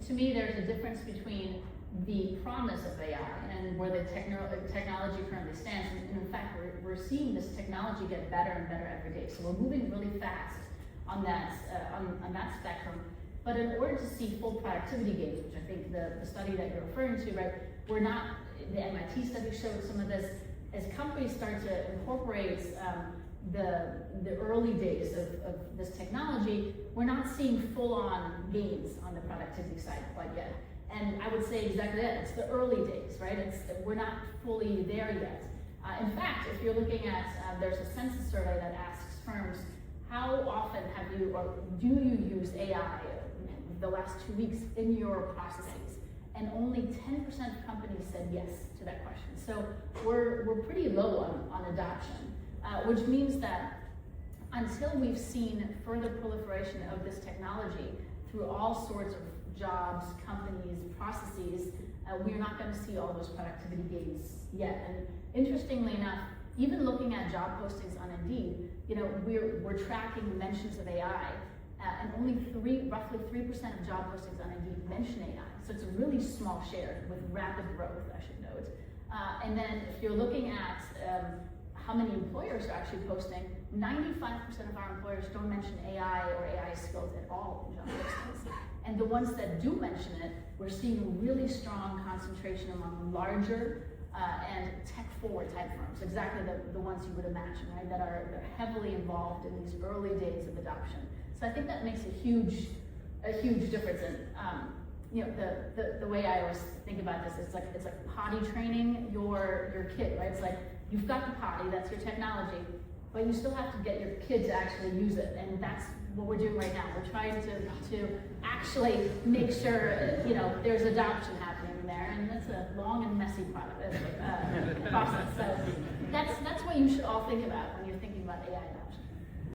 to me, there's a difference between the promise of AI and where the technology currently stands. And in fact, we're seeing this technology get better and better every day. So we're moving really fast on that spectrum. But in order to see full productivity gains, which I think the study that you're referring to, right, we're not, the MIT study showed some of this, as companies start to incorporate the early days of this technology, we're not seeing full-on gains on the productivity side quite yet. And I would say exactly that, it's the early days, right? We're not fully there yet. In fact, if you're looking at, there's a census survey that asks firms, how often have you, or do you use AI the last 2 weeks in your processes? And only 10% of companies said yes to that question. So we're pretty low on adoption, which means that until we've seen further proliferation of this technology through all sorts of jobs, companies, processes, we're not going to see all those productivity gains yet. And interestingly enough, even looking at job postings on Indeed, you know, we're tracking mentions of AI, and only roughly 3% of job postings on Indeed mention AI. So it's a really small share with rapid growth, I should note. And then if you're looking at how many employers are actually posting, 95% of our employers don't mention AI or AI skills at all in job postings. And the ones that do mention it, we're seeing a really strong concentration among larger and tech-forward type firms, exactly the ones you would imagine, right, that are heavily involved in these early days of adoption. So I think that makes a huge difference. And you know, the way I always think about this, it's like potty training your kid, right? It's like you've got the potty, that's your technology, but you still have to get your kid to actually use it, and that's what we're doing right now. We're trying to actually make sure, you know, there's adoption happening there, and that's a long and messy process. So that's what you should all think about when you're thinking about AI adoption.